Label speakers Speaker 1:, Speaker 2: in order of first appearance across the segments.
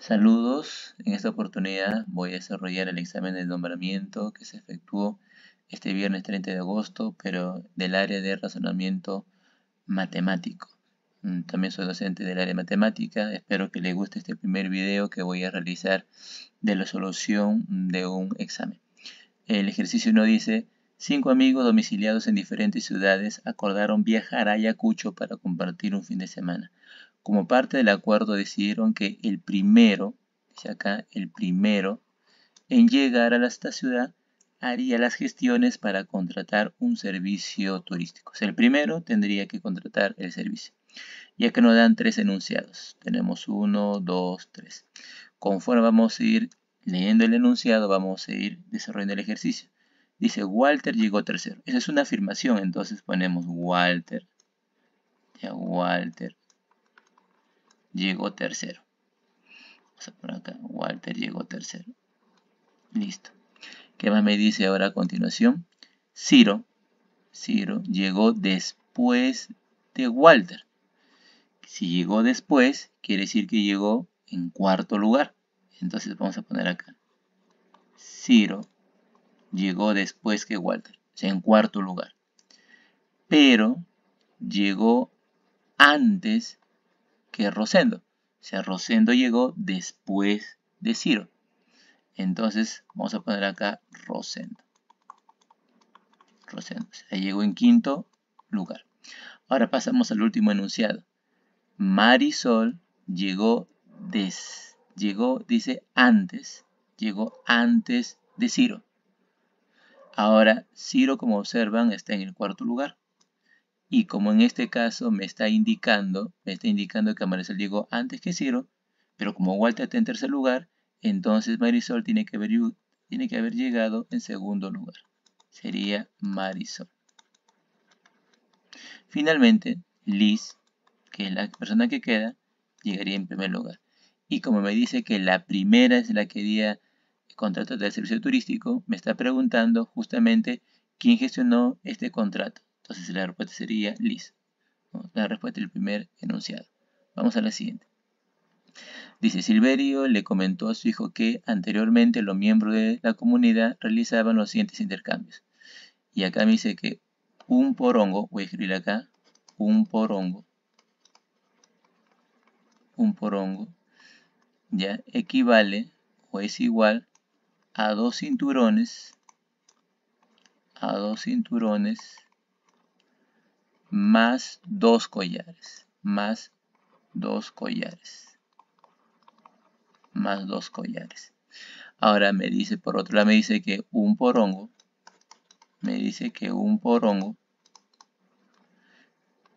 Speaker 1: Saludos, en esta oportunidad voy a desarrollar el examen de nombramiento que se efectuó este viernes 30 de agosto, pero del área de razonamiento matemático. También soy docente del área de matemática, espero que les guste este primer video que voy a realizar de la solución de un examen. El ejercicio 1 dice: 5 amigos domiciliados en diferentes ciudades acordaron viajar a Ayacucho para compartir un fin de semana. Como parte del acuerdo decidieron que el primero, dice acá, el primero en llegar a esta ciudad haría las gestiones para contratar un servicio turístico. O sea, el primero tendría que contratar el servicio. Ya que nos dan 3 enunciados. Tenemos 1, 2, 3. Conforme vamos a ir leyendo el enunciado, vamos a ir desarrollando el ejercicio. Dice: Walter llegó tercero. Esa es una afirmación, entonces ponemos Walter. Ya, Walter llegó tercero. Vamos a poner acá: Walter llegó tercero. Listo. ¿Qué más me dice ahora a continuación? Ciro llegó después de Walter. Si llegó después, quiere decir que llegó en cuarto lugar. Entonces vamos a poner acá: Ciro llegó después que Walter, o sea, en cuarto lugar. Pero llegó antes que Rosendo. O sea, Rosendo llegó después de Ciro. Entonces vamos a poner acá Rosendo. O sea, llegó en quinto lugar. Ahora pasamos al último enunciado. Marisol llegó llegó antes de Ciro. Ahora, Ciro, como observan, está en el cuarto lugar. Y como en este caso me está indicando que Marisol llegó antes que Ciro, pero como Walter está en tercer lugar, entonces Marisol tiene que haber llegado en segundo lugar. Sería Marisol. Finalmente, Liz, que es la persona que queda, llegaría en primer lugar. Y como me dice que la primera es la que haría el contrato del servicio turístico, me está preguntando justamente quién gestionó este contrato. Entonces la respuesta sería Liz. La respuesta del primer enunciado. Vamos a la siguiente. Dice: Silverio le comentó a su hijo que anteriormente los miembros de la comunidad realizaban los siguientes intercambios. Y acá me dice que un porongo, voy a escribir acá, un porongo, ya equivale o es igual a dos cinturones, más dos collares, Ahora me dice, por otro lado, me dice que un porongo,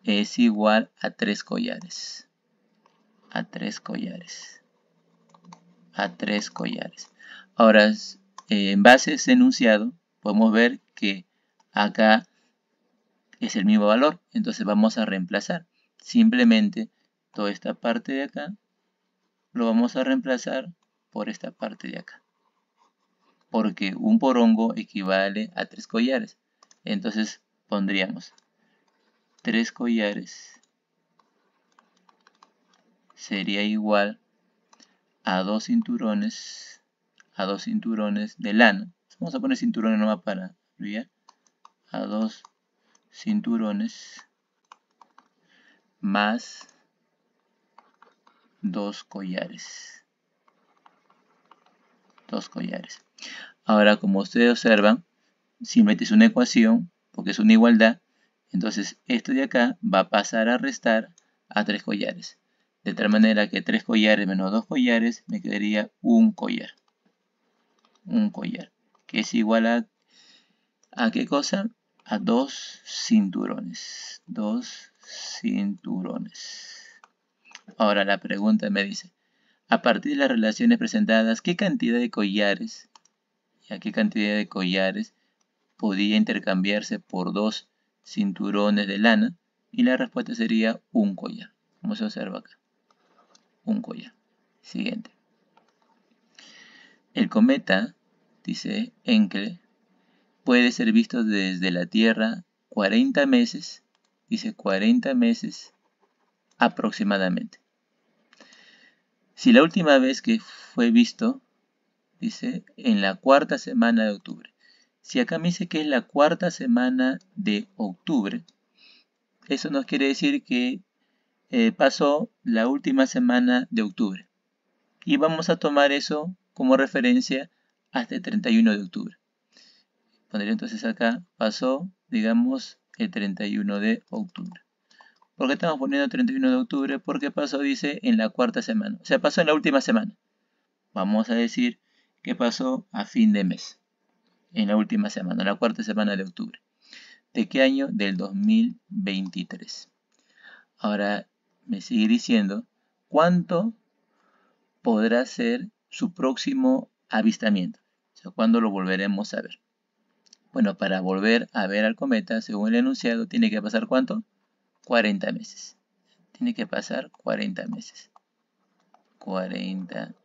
Speaker 1: es igual a tres collares, Ahora, en base a ese enunciado, podemos ver que acá es el mismo valor, entonces vamos a reemplazar. Simplemente toda esta parte de acá lo vamos a reemplazar por esta parte de acá, porque un porongo equivale a 3 collares. Entonces pondríamos 3 collares sería igual a dos cinturones, de lana. Vamos a poner cinturones nomás para abreviar. A dos cinturones más dos collares. Ahora, como ustedes observan, simplemente es una ecuación, porque es una igualdad, entonces esto de acá va a pasar a restar a 3 collares. De tal manera que 3 collares menos 2 collares me quedaría un collar. Que es igual ¿a qué cosa? A 2 cinturones. Ahora la pregunta me dice: a partir de las relaciones presentadas, ¿qué cantidad de collares podía intercambiarse por 2 cinturones de lana? Y la respuesta sería un collar. Como se observa acá, un collar. Siguiente. El cometa, dice Encke, puede ser visto desde la Tierra 40 meses, dice 40 meses aproximadamente. Si la última vez que fue visto, dice, en la cuarta semana de octubre. Si acá me dice que es la cuarta semana de octubre, eso nos quiere decir que pasó la última semana de octubre. Y vamos a tomar eso como referencia hasta el 31 de octubre. Pondré entonces acá, pasó, digamos, el 31 de octubre. ¿Por qué estamos poniendo 31 de octubre? Porque pasó, dice, en la cuarta semana. O sea, pasó en la última semana. Vamos a decir que pasó a fin de mes. En la última semana, en la cuarta semana de octubre. ¿De qué año? Del 2023. Ahora me sigue diciendo cuánto podrá ser su próximo avistamiento. O sea, ¿cuándo lo volveremos a ver? Bueno, para volver a ver al cometa, según el enunciado, tiene que pasar ¿cuánto? 40 meses. Tiene que pasar 40 meses. 40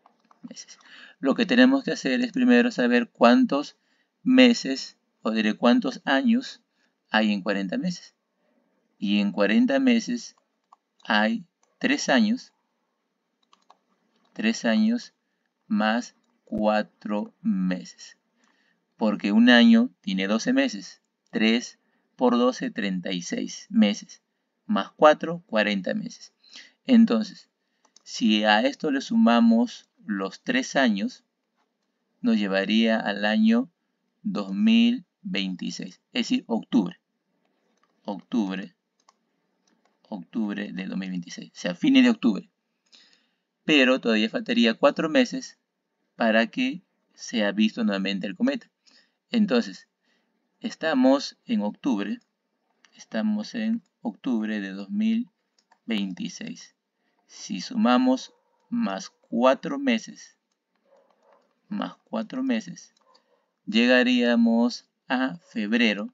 Speaker 1: meses. Lo que tenemos que hacer es primero saber cuántos meses, o diré cuántos años hay en 40 meses. Y en 40 meses hay 3 años más 4 meses. Porque un año tiene 12 meses. 3 por 12, 36 meses. Más 4, 40 meses. Entonces, si a esto le sumamos los 3 años, nos llevaría al año 2026. Es decir, octubre. Octubre de 2026. O sea, fines de octubre. Pero todavía faltaría 4 meses para que sea visto nuevamente el cometa. Entonces, estamos en octubre de 2026. Si sumamos más 4 meses, llegaríamos a febrero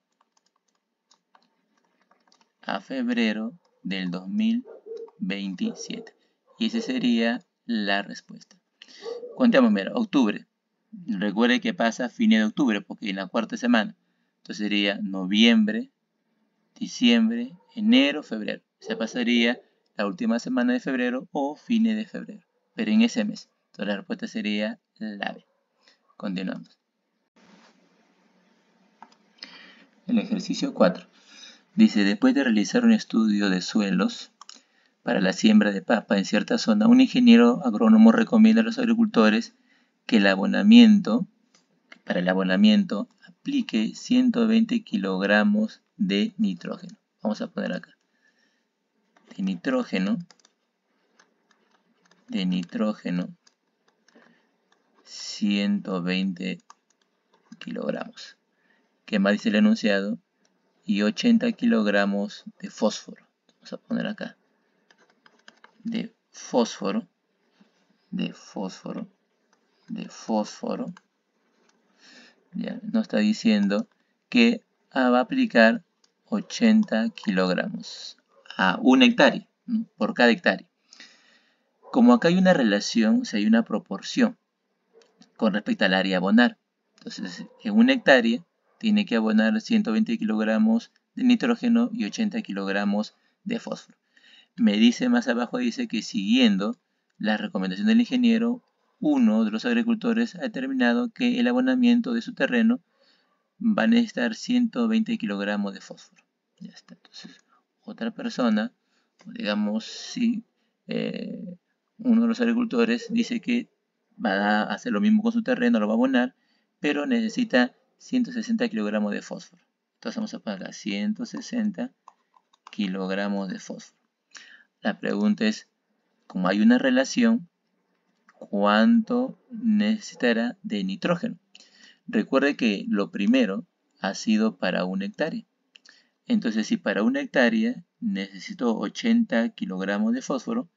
Speaker 1: del 2027. Y esa sería la respuesta. Contemos, mira, octubre. Recuerde que pasa a fines de octubre, porque en la cuarta semana. Entonces sería noviembre, diciembre, enero, febrero. Se pasaría la última semana de febrero o fines de febrero. Pero en ese mes. Entonces la respuesta sería la B. Continuamos. El ejercicio 4. Dice, después de realizar un estudio de suelos para la siembra de papa en cierta zona, un ingeniero agrónomo recomienda a los agricultores que para el abonamiento aplique 120 kilogramos de nitrógeno. Vamos a poner acá. De nitrógeno 120 kilogramos. ¿Qué más dice el enunciado? Y 80 kilogramos de fósforo. Vamos a poner acá. De fósforo. Ya, nos está diciendo que va a aplicar 80 kilogramos a 1 hectárea, ¿no? Por cada hectárea. Como acá hay una relación, o sea, hay una proporción con respecto al área a abonar. Entonces, en 1 hectárea tiene que abonar 120 kilogramos de nitrógeno y 80 kilogramos de fósforo. Me dice más abajo, dice que siguiendo la recomendación del ingeniero, uno de los agricultores ha determinado que el abonamiento de su terreno va a necesitar 120 kilogramos de fósforo. Ya está. Entonces, otra persona, digamos, si uno de los agricultores dice que va a hacer lo mismo con su terreno, lo va a abonar, pero necesita 160 kilogramos de fósforo. Entonces vamos a poner acá 160 kilogramos de fósforo. La pregunta es, como hay una relación, ¿cuánto necesitará de nitrógeno? Recuerde que lo primero ha sido para 1 hectárea. Entonces, si para 1 hectárea necesito 80 kilogramos de fósforo,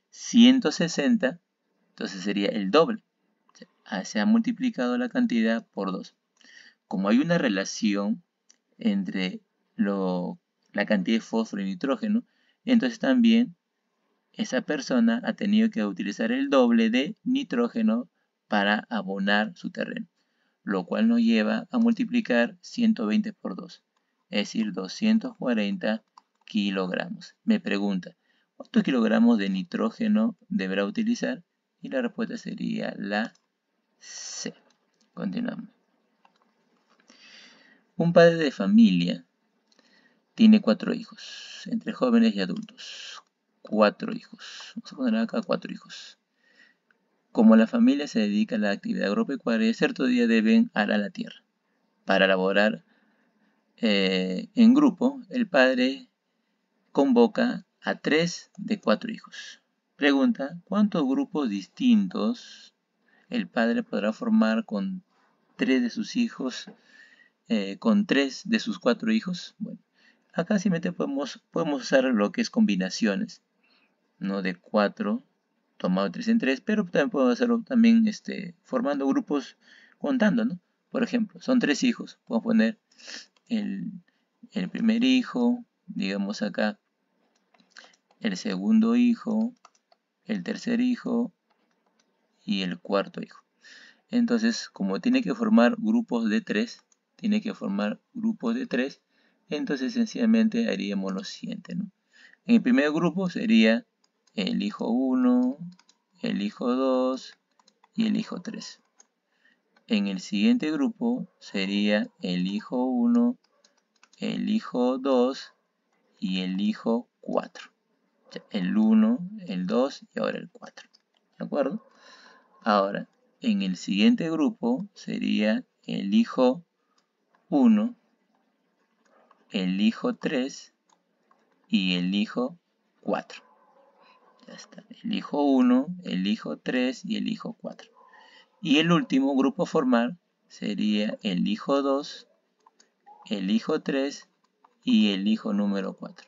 Speaker 1: 160, entonces sería el doble. Se ha multiplicado la cantidad por 2. Como hay una relación entre la cantidad de fósforo y nitrógeno, entonces también esa persona ha tenido que utilizar el doble de nitrógeno para abonar su terreno, lo cual nos lleva a multiplicar 120 por 2, es decir, 240 kilogramos. Me pregunta, ¿cuántos kilogramos de nitrógeno deberá utilizar? Y la respuesta sería la C. Continuamos. Un padre de familia tiene 4 hijos, entre jóvenes y adultos. 4 hijos. Vamos a poner acá 4 hijos. Como la familia se dedica a la actividad agropecuaria, cierto día deben arar la tierra. Para elaborar en grupo, el padre convoca a 3 de 4 hijos. Pregunta, ¿cuántos grupos distintos el padre podrá formar con 3 de sus hijos, con 3 de sus 4 hijos? Bueno, acá simplemente podemos usar lo que es combinaciones, ¿no? De 4 tomado 3 en 3, pero también podemos hacerlo también formando grupos contando, ¿no? Por ejemplo, son 3 hijos, podemos poner el primer hijo, digamos acá, el segundo hijo, el tercer hijo y el cuarto hijo. Entonces, como tiene que formar grupos de 3, entonces sencillamente haríamos lo siguiente, ¿no? En el primer grupo sería el hijo 1, el hijo 2 y el hijo 3. En el siguiente grupo sería el hijo 1, el hijo 2 y el hijo 4. El 1, el 2 y ahora el 4. ¿De acuerdo? Ahora, en el siguiente grupo sería el hijo 1, el hijo 3 y el hijo 4. Ya está. El hijo 1, el hijo 3 y el hijo 4. Y el último grupo a formar sería el hijo 2, el hijo 3 y el hijo número 4.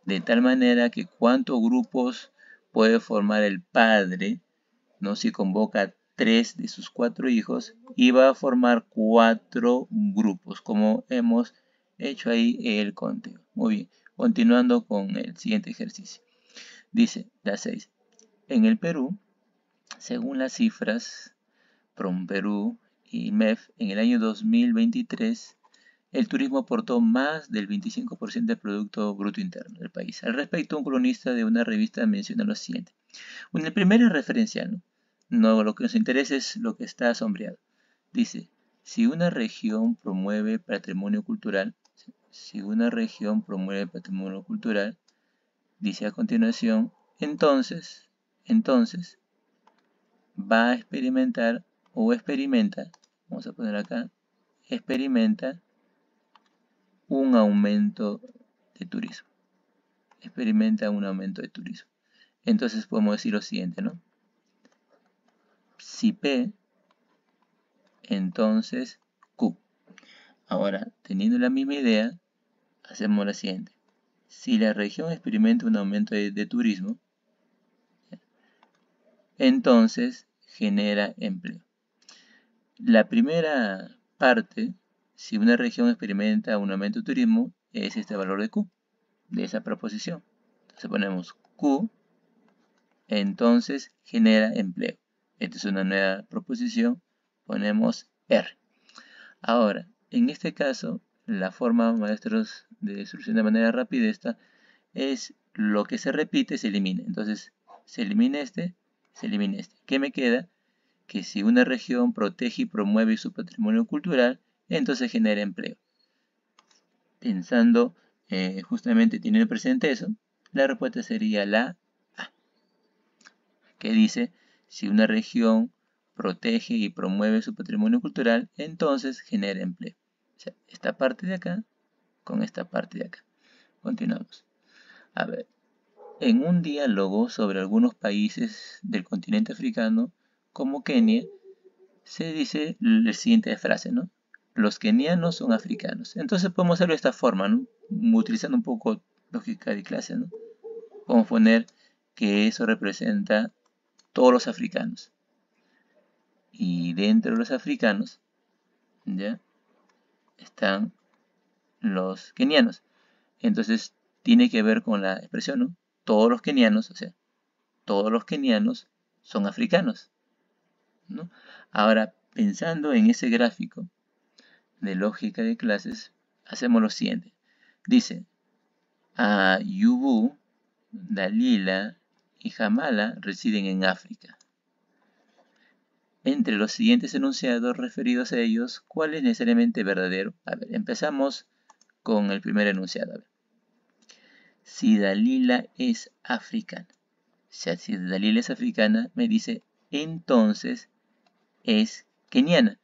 Speaker 1: De tal manera que cuántos grupos puede formar el padre, ¿no? Si convoca 3 de sus 4 hijos y va a formar 4 grupos, como hemos hecho ahí el conteo. Muy bien, continuando con el siguiente ejercicio. Dice, la 6. En el Perú, según las cifras PROMPERÚ y MEF, en el año 2023, el turismo aportó más del 25% del Producto Bruto Interno del país. Al respecto, un columnista de una revista menciona lo siguiente. En el primero es referencial, ¿no? Lo que nos interesa es lo que está sombreado. Dice, si una región promueve patrimonio cultural, dice a continuación, entonces va a experimentar o experimenta, vamos a poner acá, experimenta un aumento de turismo. Entonces podemos decir lo siguiente, ¿no? Si P, entonces Q. Ahora, teniendo la misma idea, hacemos la siguiente. Si la región experimenta un aumento de turismo, entonces genera empleo. La primera parte, si una región experimenta un aumento de turismo, es este valor de Q, de esa proposición. Entonces ponemos Q, entonces genera empleo. Esta es una nueva proposición, ponemos R. Ahora, en este caso, la forma, maestros, de solucionar de manera rápida esta es lo que se repite se elimina. Entonces, se elimina este, se elimina este. ¿Qué me queda? Que si una región protege y promueve su patrimonio cultural, entonces genera empleo. Pensando, justamente teniendo presente eso, la respuesta sería la A, que dice, si una región protege y promueve su patrimonio cultural, entonces genera empleo. O sea, esta parte de acá con esta parte de acá. Continuamos. A ver, en un diálogo sobre algunos países del continente africano, como Kenia, se dice la siguiente frase, ¿no? Los kenianos son africanos. Entonces podemos hacerlo de esta forma, ¿no? Utilizando un poco lógica de clase, ¿no? Podemos poner que eso representa todos los africanos. Y dentro de los africanos, ¿ya? Están los kenianos. Entonces tiene que ver con la expresión, ¿no? Todos los kenianos, o sea, todos los kenianos son africanos, ¿no? Ahora, pensando en ese gráfico de lógica de clases, hacemos lo siguiente. Dice, Ayubu, Dalila y Jamala residen en África. entre los siguientes enunciados referidos a ellos, ¿cuál es necesariamente verdadero? A ver, empezamos con el primer enunciado. A ver. Si Dalila es africana. O sea, si Dalila es africana, me dice, entonces es keniana.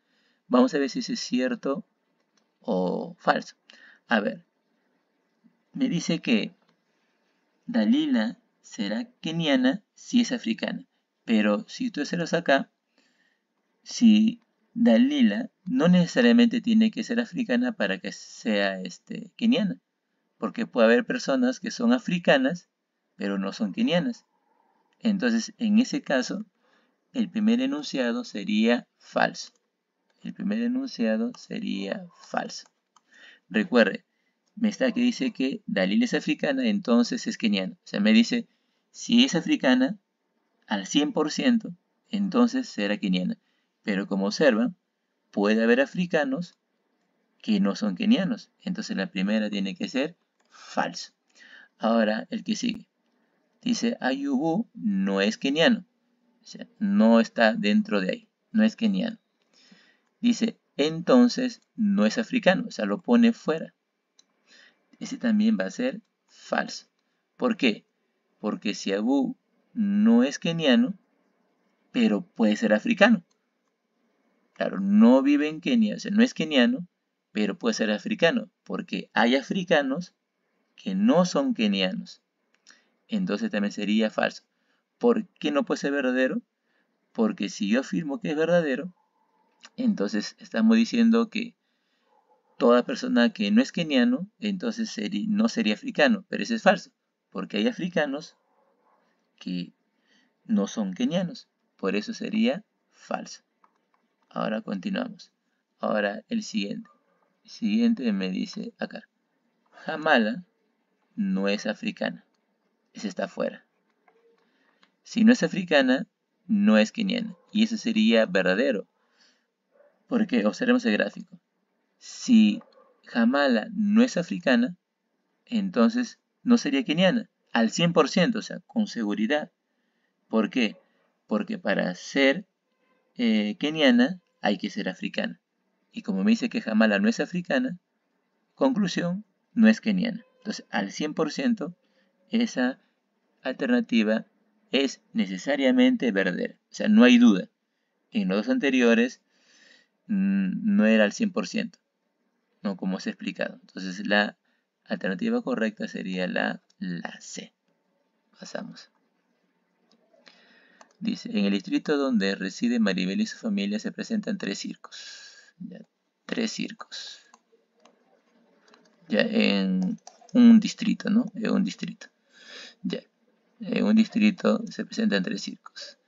Speaker 1: Vamos a ver si eso es cierto o falso. A ver, me dice que Dalila será keniana si es africana. Pero si tú haces acá, si Dalila no necesariamente tiene que ser africana para que sea keniana. Porque puede haber personas que son africanas, pero no son kenianas. Entonces, en ese caso, el primer enunciado sería falso. El primer enunciado sería falso. Recuerde, me está que dice que Dalila es africana, entonces es keniana. O sea, me dice, si es africana al 100%, entonces será keniana. Pero como observan, puede haber africanos que no son kenianos. Entonces la primera tiene que ser falso. Ahora, el que sigue. Dice, Ayubu no es keniano. O sea, no está dentro de ahí. No es keniano. Dice, entonces no es africano. O sea, lo pone fuera. Ese también va a ser falso. ¿Por qué? Porque si Abu no es keniano, pero puede ser africano. Claro, no vive en Kenia, o sea, no es keniano, pero puede ser africano, porque hay africanos que no son kenianos. Entonces también sería falso. ¿Por qué no puede ser verdadero? Porque si yo afirmo que es verdadero, entonces estamos diciendo que toda persona que no es keniano, entonces no sería africano, pero eso es falso, porque hay africanos que no son kenianos, por eso sería falso. Ahora continuamos. Ahora el siguiente. El siguiente me dice acá. Jamala no es africana, esa está afuera. Si no es africana, no es keniana, y eso sería verdadero, porque observemos el gráfico. Si Jamala no es africana, entonces no sería keniana, al 100%, o sea, con seguridad. ¿Por qué? Porque para ser keniana hay que ser africana. Y como me dice que Jamala no es africana, conclusión, no es keniana. Entonces, al 100%, esa alternativa es necesariamente verdadera. O sea, no hay duda. En los dos anteriores no era al 100%, no como se ha explicado. Entonces, la alternativa correcta sería la C. Pasamos. Dice, en el distrito donde reside Maribel y su familia se presentan 3 circos. Ya, 3 circos. Ya, en un distrito, ¿no? En un distrito. Ya, en un distrito se presentan 3 circos.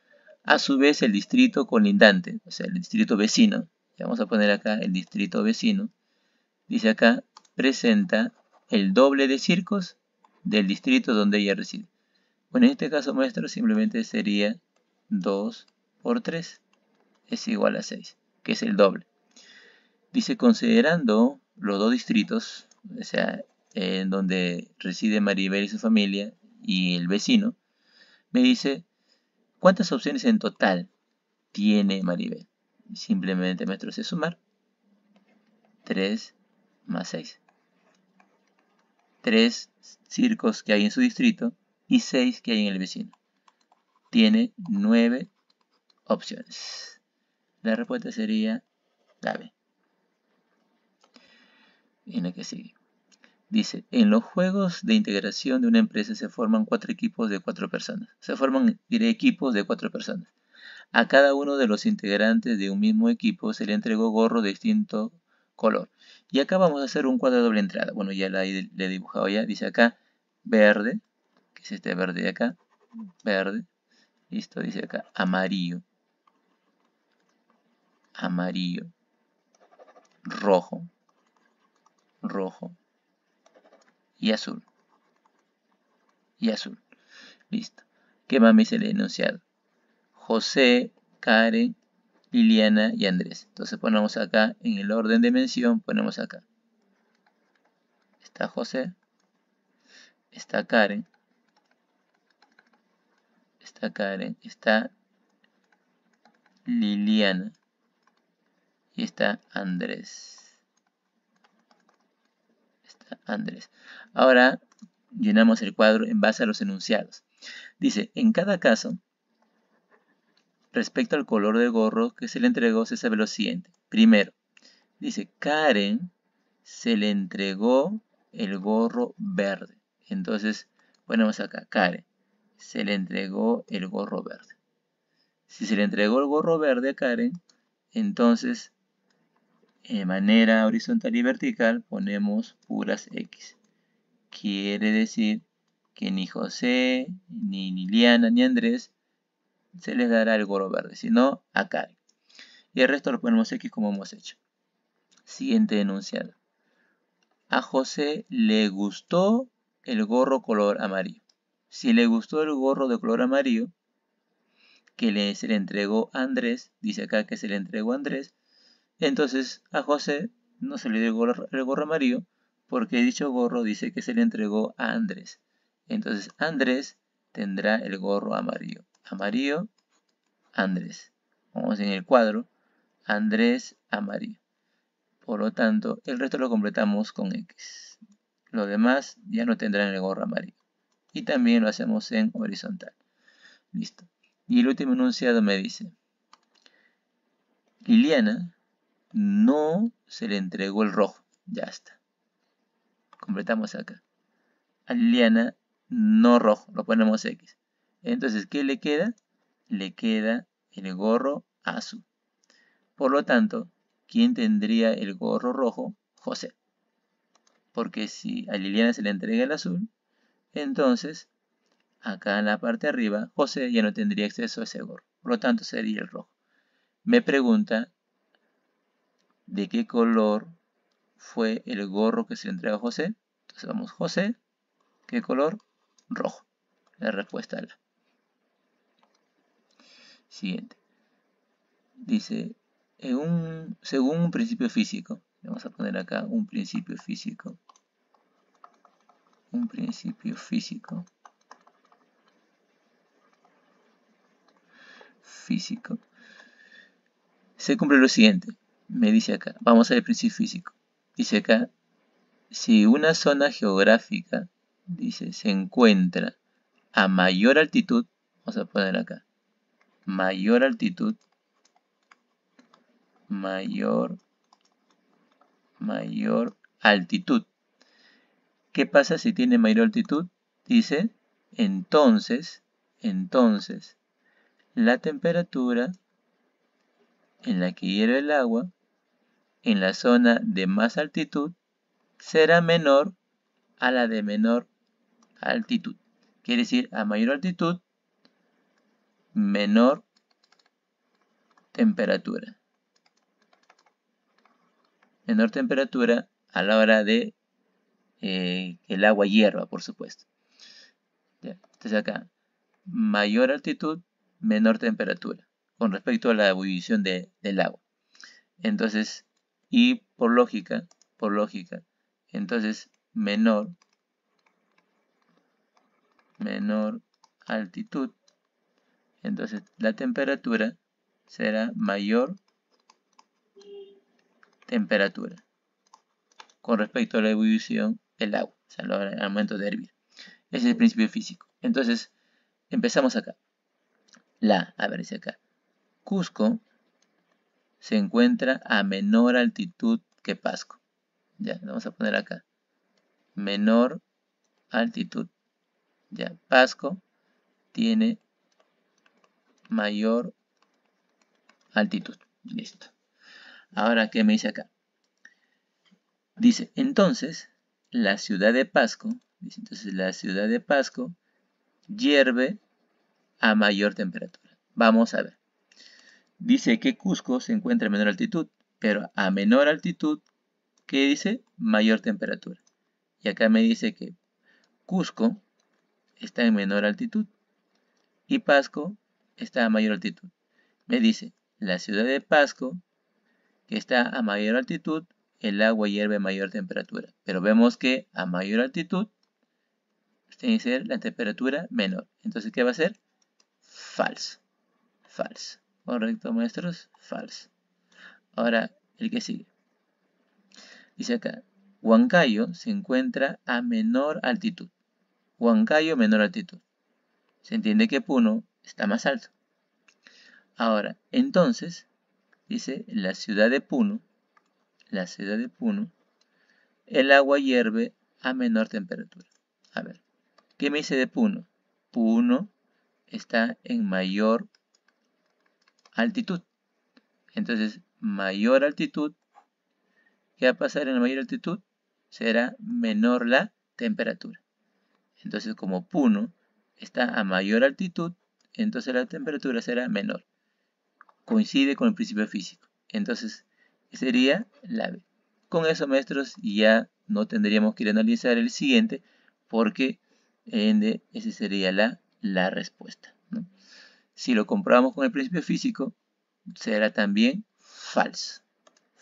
Speaker 1: A su vez, el distrito colindante, o sea, el distrito vecino, ya vamos a poner acá el distrito vecino, dice acá, presenta el doble de circos del distrito donde ella reside. Bueno, en este caso nuestro simplemente sería 2 por 3 es igual a 6, que es el doble. Dice, considerando los dos distritos, o sea, en donde reside Maribel y su familia y el vecino, me dice, ¿cuántas opciones en total tiene Maribel? Simplemente, maestro, es sumar 3 más 6. 3 circos que hay en su distrito y 6 que hay en el vecino. Tiene 9 opciones. La respuesta sería la B. En la que sigue. Dice, en los juegos de integración de una empresa se forman 4 equipos de 4 personas. Se forman, equipos de 4 personas. A cada uno de los integrantes de un mismo equipo se le entregó gorro de distinto color. Y acá vamos a hacer un cuadro de doble entrada. Bueno, ya le he dibujado ya. Dice acá verde, que es este verde de acá. Verde. Listo, dice acá amarillo. Amarillo. Rojo. Rojo. Y azul. Y azul. Listo. ¿Qué más me dice el enunciado? José, Karen, Liliana y Andrés. Entonces ponemos acá en el orden de mención, ponemos acá. Está José, está Karen, está Liliana. Y está Andrés. Ahora llenamos el cuadro en base a los enunciados. Dice, en cada caso, respecto al color del gorro que se le entregó, se sabe lo siguiente. Primero, dice, Karen se le entregó el gorro verde. Entonces, ponemos acá, Karen, se le entregó el gorro verde. Si se le entregó el gorro verde a Karen, entonces, de manera horizontal y vertical, ponemos puras X. Quiere decir que ni José, ni Liliana, ni Andrés se les dará el gorro verde, sino a Karen. Y el resto lo ponemos X como hemos hecho. Siguiente enunciado. A José le gustó el gorro color amarillo. Si le gustó el gorro de color amarillo, que se le entregó a Andrés, dice acá que se le entregó a Andrés, entonces a José no se le dio el gorro amarillo, porque dicho gorro dice que se le entregó a Andrés. Entonces Andrés tendrá el gorro amarillo. Amarillo, Andrés. Vamos en el cuadro. Andrés, amarillo. Por lo tanto, el resto lo completamos con X. Los demás ya no tendrán el gorro amarillo. Y también lo hacemos en horizontal. Listo. Y el último enunciado me dice, Liliana no se le entregó el rojo. Ya está. Completamos acá. A Liliana no rojo. Lo ponemos X. Entonces, ¿qué le queda? Le queda el gorro azul. Por lo tanto, ¿quién tendría el gorro rojo? José. Porque si a Liliana se le entrega el azul, entonces acá en la parte de arriba, José ya no tendría acceso a ese gorro. Por lo tanto, sería el rojo. Me pregunta de qué color fue el gorro que se le entregó a José. Entonces vamos, José, ¿qué color? Rojo. La respuesta es la. Siguiente. Dice, según un principio físico, vamos a poner acá un principio físico. Un principio físico. Se cumple lo siguiente. Me dice acá, vamos al principio físico. Dice acá, si una zona geográfica, dice, se encuentra a mayor altitud, vamos a poner acá, mayor altitud, mayor altitud. ¿Qué pasa si tiene mayor altitud? Dice, entonces, la temperatura en la que hierve el agua en la zona de más altitud será menor a la de menor altitud. Quiere decir, a mayor altitud, menor temperatura. Menor temperatura a la hora de que el agua hierva, por supuesto. ¿Ya? Entonces acá, mayor altitud, menor temperatura, con respecto a la ebullición del agua. Entonces, y por lógica, entonces menor altitud, entonces la temperatura será mayor temperatura con respecto a la ebullición del agua, o sea, al momento de hervir. Ese es el principio físico. Entonces, empezamos acá. A ver, dice acá. Cusco se encuentra a menor altitud que Pasco. Ya, vamos a poner acá. Menor altitud. Ya, Pasco tiene mayor altitud. Listo. Ahora, ¿qué me dice acá? Dice, entonces, la ciudad de Pasco, hierve a mayor temperatura. Vamos a ver. Dice que Cusco se encuentra a menor altitud, pero a menor altitud, ¿qué dice? Mayor temperatura. Y acá me dice que Cusco está en menor altitud y Pasco está a mayor altitud. Me dice, la ciudad de Pasco, que está a mayor altitud, el agua hierve a mayor temperatura. Pero vemos que a mayor altitud tiene que ser la temperatura menor. Entonces, ¿qué va a ser? Falso. Falso. Correcto, maestros. Falso. Ahora, el que sigue. Dice acá, Huancayo se encuentra a menor altitud. Huancayo menor altitud. Se entiende que Puno está más alto. Ahora, entonces, dice la ciudad de Puno, el agua hierve a menor temperatura. A ver, ¿qué me dice de Puno? Puno está en mayor altitud. Entonces, mayor altitud, ¿qué va a pasar en la mayor altitud? Será menor la temperatura. Entonces, como Puno está a mayor altitud, entonces la temperatura será menor. Coincide con el principio físico. Entonces, sería la B. Con eso, maestros, ya no tendríamos que ir a analizar el siguiente, porque esa sería la respuesta, ¿no? Si lo comprobamos con el principio físico, será también falso.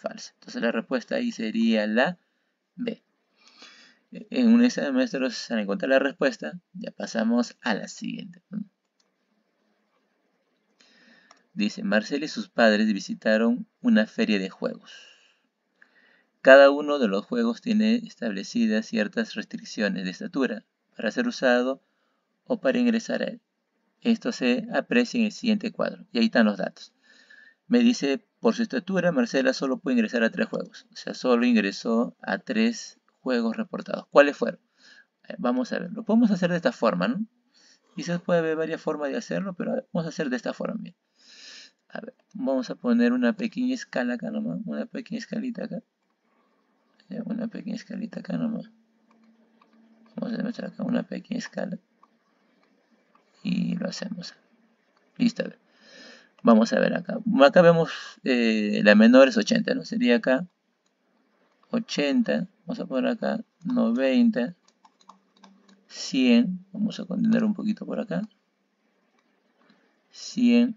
Speaker 1: Entonces la respuesta ahí sería la B. En un examen, maestros, al encontrar la respuesta, ya pasamos a la siguiente, ¿no? Dice, Marcela y sus padres visitaron una feria de juegos. Cada uno de los juegos tiene establecidas ciertas restricciones de estatura para ser usado o para ingresar a él. Esto se aprecia en el siguiente cuadro. Y ahí están los datos. Me dice, por su estatura, Marcela solo puede ingresar a 3 juegos. O sea, solo ingresó a 3 juegos reportados. ¿Cuáles fueron? Vamos a ver. Lo podemos hacer de esta forma, ¿no? Quizás puede haber varias formas de hacerlo, pero vamos a hacer de esta forma. Bien. A ver, vamos a poner una pequeña escala acá nomás. Una pequeña escalita acá. Una pequeña escalita acá nomás. Vamos a demostrar acá una pequeña escala. Y lo hacemos. Listo. A ver. Vamos a ver acá. Acá vemos la menor es 80, ¿no? Sería acá 80. Vamos a poner acá 90. 100. Vamos a contener un poquito por acá. 100.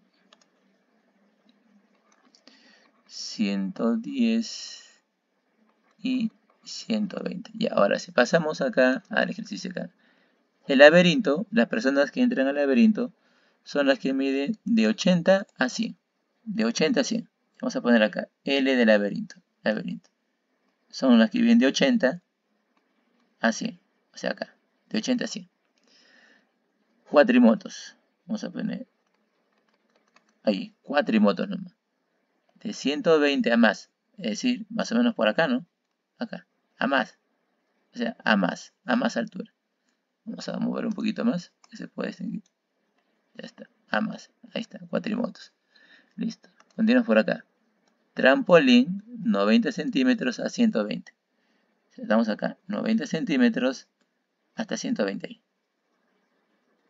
Speaker 1: 110. Y 120. Y ahora si pasamos acá al ejercicio acá. El laberinto, las personas que entran al laberinto son las que miden de 80 a 100. De 80 a 100. Vamos a poner acá L de laberinto. Son las que viven de 80 a 100. O sea acá, de 80 a 100. Cuatrimotos. Vamos a poner ahí, cuatrimotos nomás. De 120 a más. Es decir, más o menos por acá, ¿no? Acá, a más. O sea, a más altura. Vamos a mover un poquito más. Que se puede distinguir. Ya está, a más. Ahí está, cuatrimotos. Listo. Continuamos por acá. Trampolín, 90 centímetros a 120. Estamos acá, 90 centímetros hasta 120 ahí.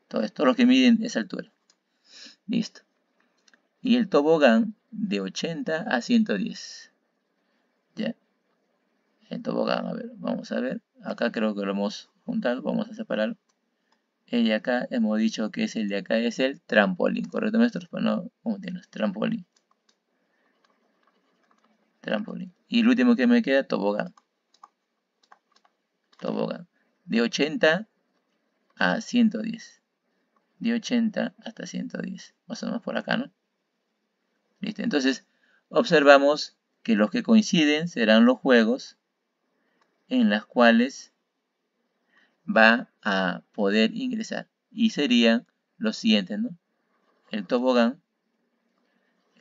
Speaker 1: Todo esto, lo que miden esa altura. Listo. Y el tobogán de 80 a 110. Ya. El tobogán, a ver, vamos a ver. Acá creo que lo hemos juntado. Vamos a separar. El de acá hemos dicho que es el de acá, es el trampolín. ¿Correcto, maestros? Pues no, confundirnos. Trampolín. Y el último que me queda, tobogán. De 80 a 110. De 80 hasta 110. Más o menos por acá, ¿no? Listo. Entonces, observamos que los que coinciden serán los juegos en los cuales va a poder ingresar. Y serían los siguientes, ¿no? El tobogán,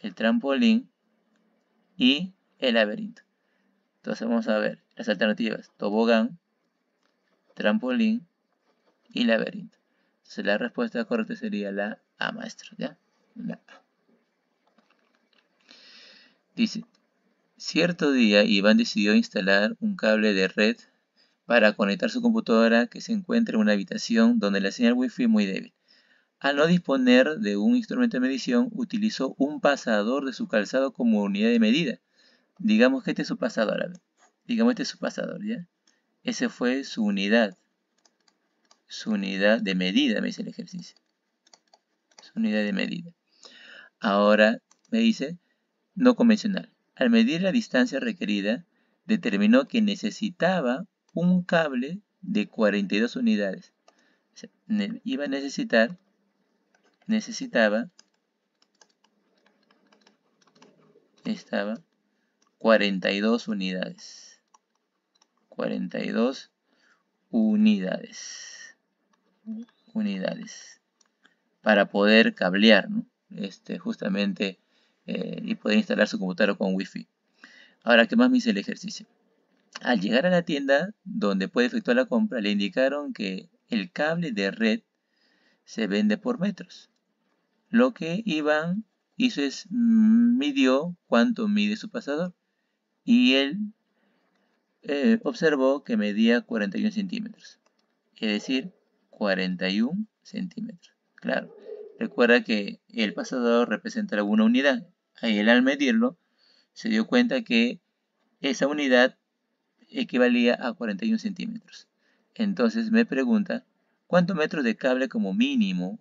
Speaker 1: el trampolín y el laberinto. Entonces vamos a ver las alternativas. Tobogán, trampolín y laberinto. Entonces la respuesta correcta sería la A, maestro. ¿Ya? La A. Dice, cierto día Iván decidió instalar un cable de red para conectar su computadora que se encuentra en una habitación donde la señal Wi-Fi es muy débil. Al no disponer de un instrumento de medición, utilizó un pasador de su calzado como unidad de medida. Digamos que este es su pasador, a ver. Digamos este es su pasador, ¿ya? Ese fue su unidad de medida, me dice el ejercicio. Su unidad de medida. Ahora me dice, no convencional. Al medir la distancia requerida, determinó que necesitaba un cable de 42 unidades. O sea, necesitaba estaba 42 unidades. 42 unidades. Para poder cablear, ¿no? Justamente y poder instalar su computadora con Wi-Fi. Ahora, ¿qué más me dice el ejercicio? Al llegar a la tienda donde puede efectuar la compra, le indicaron que el cable de red se vende por metros. Lo que Iván hizo es midió cuánto mide su pasador y él observó que medía 41 centímetros, es decir, 41 centímetros. Claro, recuerda que el pasador representa una unidad. Ahí él al medirlo se dio cuenta que esa unidad equivalía a 41 centímetros. Entonces me pregunta, ¿cuántos metros de cable como mínimo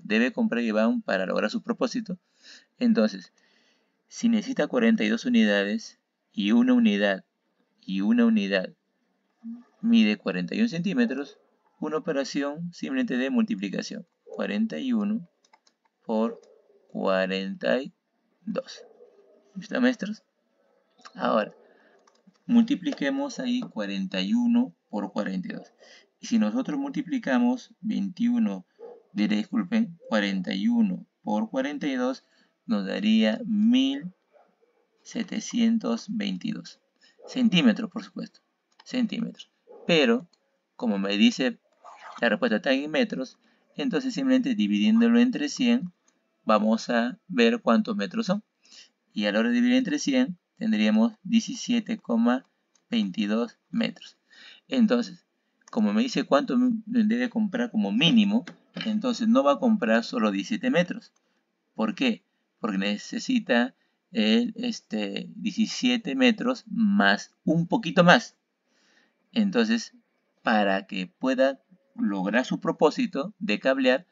Speaker 1: debe comprar Iván para lograr su propósito? Entonces, si necesita 42 unidades y una unidad mide 41 centímetros, una operación simplemente de multiplicación. 41 por 42. ¿Listo, maestros? Ahora, multipliquemos ahí 41 por 42. Y si nosotros multiplicamos 41 por 42, nos daría 1722 centímetros, por supuesto. Centímetros. Pero, como me dice la respuesta está en metros, entonces simplemente dividiéndolo entre 100, vamos a ver cuántos metros son. Y a la hora de dividir entre 100, tendríamos 17,22 metros. Entonces, como me dice cuánto debe comprar como mínimo, entonces no va a comprar solo 17 metros. ¿Por qué? Porque necesita 17 metros más un poquito más. Entonces, para que pueda lograr su propósito de cablear,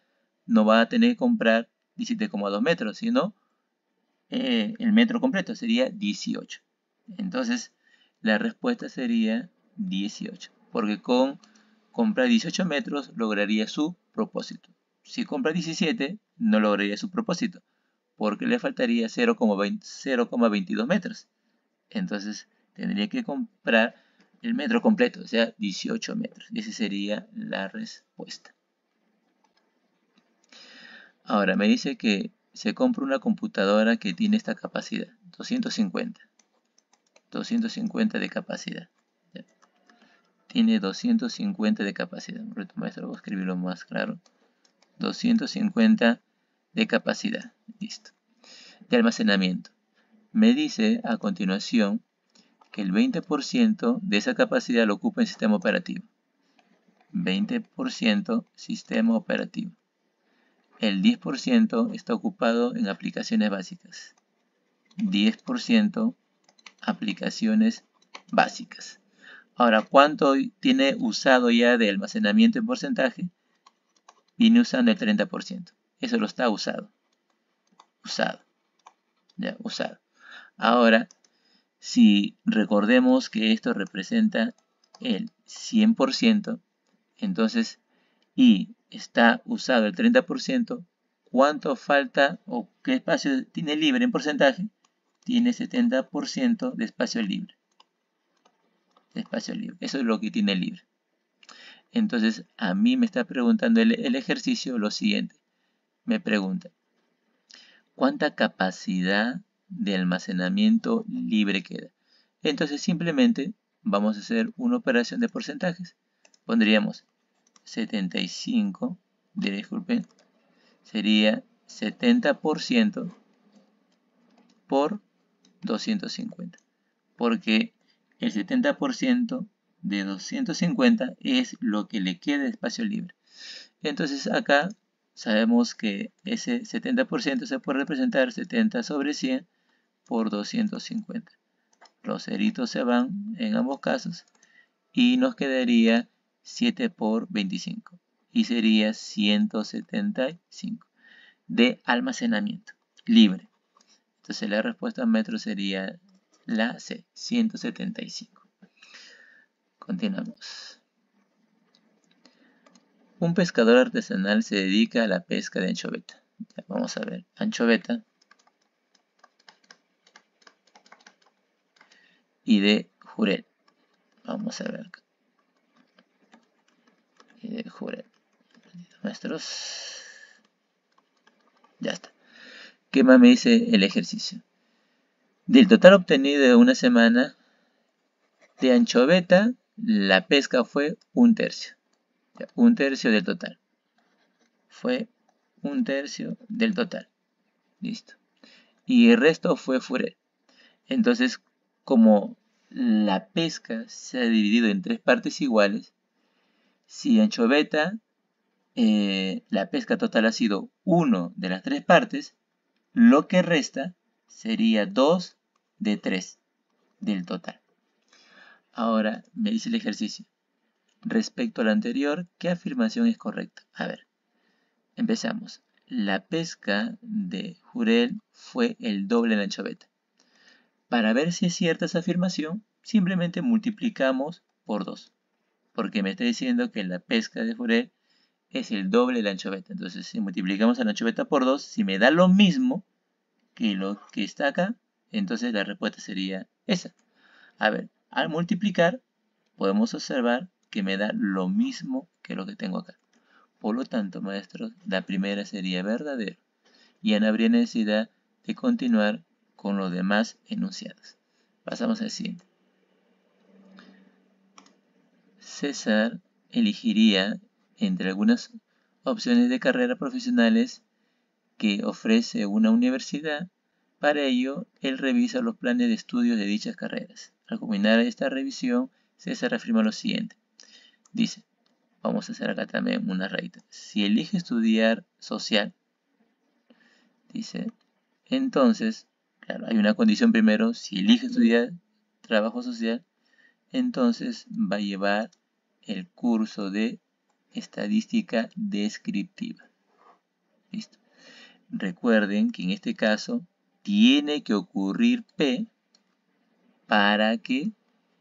Speaker 1: no va a tener que comprar 17,2 metros, sino el metro completo sería 18. Entonces, la respuesta sería 18, porque con comprar 18 metros lograría su propósito. Si compra 17, no lograría su propósito, porque le faltaría 0,22 metros. Entonces, tendría que comprar el metro completo, o sea, 18 metros. Esa sería la respuesta. Ahora, me dice que se compra una computadora que tiene esta capacidad, 250 de capacidad. ¿Ya? Tiene 250 de capacidad. Maestro, voy a escribirlo más claro. 250 de capacidad. Listo. De almacenamiento. Me dice a continuación que el 20% de esa capacidad lo ocupa el sistema operativo. 20% sistema operativo. El 10% está ocupado en aplicaciones básicas. 10% aplicaciones básicas. Ahora, ¿cuánto tiene usado ya de almacenamiento en porcentaje? Viene usando el 30%. Eso lo está usado. Ya, usado. Ahora, si recordemos que esto representa el 100%, entonces, y está usado el 30%, ¿cuánto falta o qué espacio tiene libre en porcentaje? Tiene 70% de espacio libre. Eso es lo que tiene libre. Entonces, a mí me está preguntando el ejercicio lo siguiente. Me pregunta, ¿cuánta capacidad de almacenamiento libre queda? Entonces, simplemente vamos a hacer una operación de porcentajes. Pondríamos 75, disculpen, sería 70% por 250. Porque el 70% de 250 es lo que le queda de espacio libre. Entonces acá sabemos que ese 70% se puede representar 70 sobre 100 por 250. Los ceritos se van en ambos casos y nos quedaría 7 por 25 y sería 175 de almacenamiento libre. Entonces la respuesta en metros sería la C, 175. Continuamos. Un pescador artesanal se dedica a la pesca de anchoveta. Ya, vamos a ver, anchoveta y de Jurel. Vamos a ver acá. Y de Jurel. Maestros. Ya está. ¿Qué más me dice el ejercicio? Del total obtenido de una semana de anchoveta, la pesca fue 1/3. Ya, 1/3 del total. Fue 1/3 del total. Listo. Y el resto fue Jurel. Entonces, como la pesca se ha dividido en 3 partes iguales, si anchoveta, la pesca total ha sido 1 de las 3 partes, lo que resta sería 2 de 3 del total. Ahora me dice el ejercicio. Respecto al anterior, ¿qué afirmación es correcta? A ver, empezamos. La pesca de Jurel fue el doble de la anchoveta. Para ver si es cierta esa afirmación, simplemente multiplicamos por 2. Porque me está diciendo que la pesca de Jurel es el doble de la anchoveta. Entonces, si multiplicamos a la anchoveta por 2, si me da lo mismo que lo que está acá, entonces la respuesta sería esa. A ver, al multiplicar, podemos observar que me da lo mismo que lo que tengo acá. Por lo tanto, maestros, la primera sería verdadero. Ya no habría necesidad de continuar con los demás enunciados. Pasamos al siguiente. César elegiría entre algunas opciones de carrera profesionales que ofrece una universidad. Para ello, él revisa los planes de estudios de dichas carreras. Al culminar esta revisión, César afirma lo siguiente. Dice, vamos a hacer acá también una rayita. Si elige estudiar social, dice, entonces, claro, hay una condición primero, si elige estudiar trabajo social, entonces va a llevar el curso de estadística descriptiva. ¿Listo? Recuerden que en este caso tiene que ocurrir P para que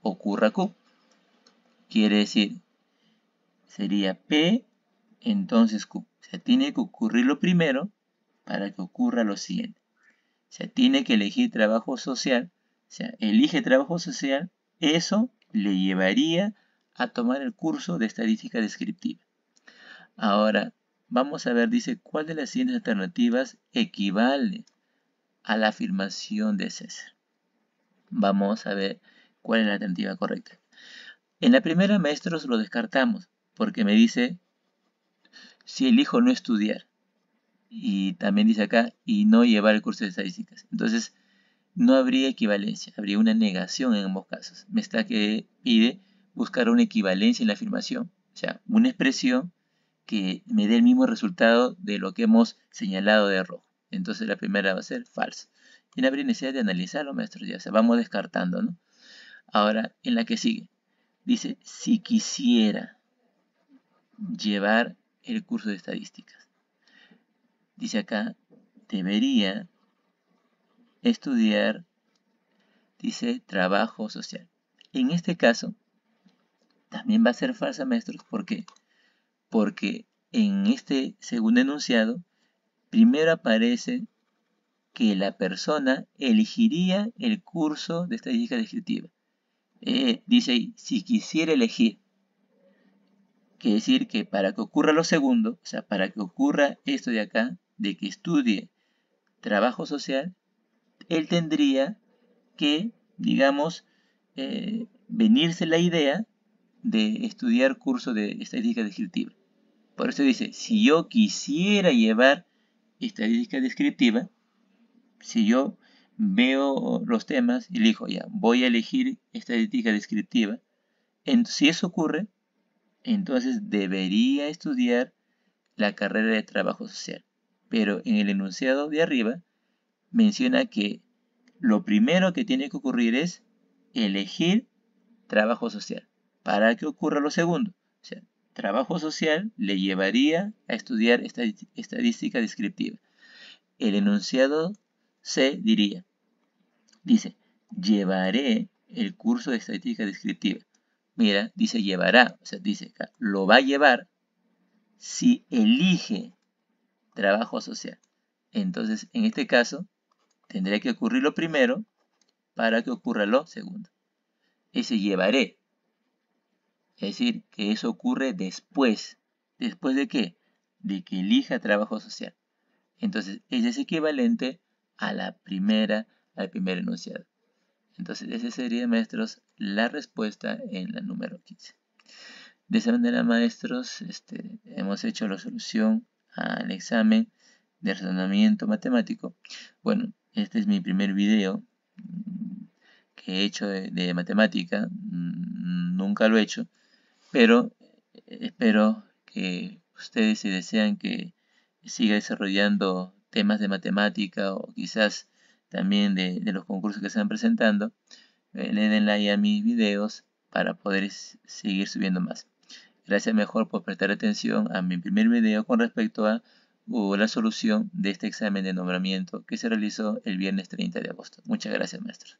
Speaker 1: ocurra Q. Quiere decir, sería P, entonces Q. O sea, tiene que ocurrir lo primero para que ocurra lo siguiente. O sea, tiene que elegir trabajo social. O sea, elige trabajo social, eso le llevaría a tomar el curso de estadística descriptiva. Ahora, vamos a ver, dice, ¿cuál de las siguientes alternativas equivale a la afirmación de César? Vamos a ver cuál es la alternativa correcta. En la primera, maestros, lo descartamos, porque me dice, si elijo no estudiar, y también dice acá, y no llevar el curso de estadísticas. Entonces, no habría equivalencia, habría una negación en ambos casos. Me está que pide buscar una equivalencia en la afirmación, o sea, una expresión que me dé el mismo resultado de lo que hemos señalado de rojo. Entonces la primera va a ser falsa. Y no habría necesidad de analizarlo, maestros, ya se vamos descartando, ¿no? Ahora, en la que sigue, dice, si quisiera llevar el curso de estadísticas. Dice acá, debería estudiar, dice, trabajo social. En este caso, también va a ser falsa, maestros. ¿Por qué? Porque en este segundo enunciado, primero aparece que la persona elegiría el curso de estadística descriptiva. Dice ahí, si quisiera elegir. Quiere decir que para que ocurra lo segundo, o sea, para que ocurra esto de acá, de que estudie trabajo social, él tendría que, digamos, venirse la idea de estudiar curso de estadística descriptiva. Por eso dice, si yo quisiera llevar estadística descriptiva, si yo veo los temas y elijo, ya, voy a elegir estadística descriptiva, si eso ocurre, entonces debería estudiar la carrera de trabajo social. Pero en el enunciado de arriba menciona que lo primero que tiene que ocurrir es elegir trabajo social. Para que ocurra lo segundo, o sea, trabajo social le llevaría a estudiar estadística descriptiva. El enunciado C dice, llevaré el curso de estadística descriptiva. Mira, dice llevará, o sea, dice acá, lo va a llevar si elige trabajo social. Entonces, en este caso, tendría que ocurrir lo primero para que ocurra lo segundo. ese llevaré. Es decir, que eso ocurre después. ¿Después de qué? De que elija trabajo social. Entonces, ella es equivalente a al primer enunciado. Entonces, esa sería, maestros, la respuesta en la número 15. De esa manera, maestros, hemos hecho la solución al examen de razonamiento matemático. Bueno, este es mi primer video que he hecho de matemática. Nunca lo he hecho, pero espero que ustedes, si desean que siga desarrollando temas de matemática o quizás también de los concursos que se están presentando, le den like a mis videos para poder seguir subiendo más. Gracias mejor por prestar atención a mi primer video con respecto a la solución de este examen de nombramiento que se realizó el viernes 30 de agosto. Muchas gracias, maestro.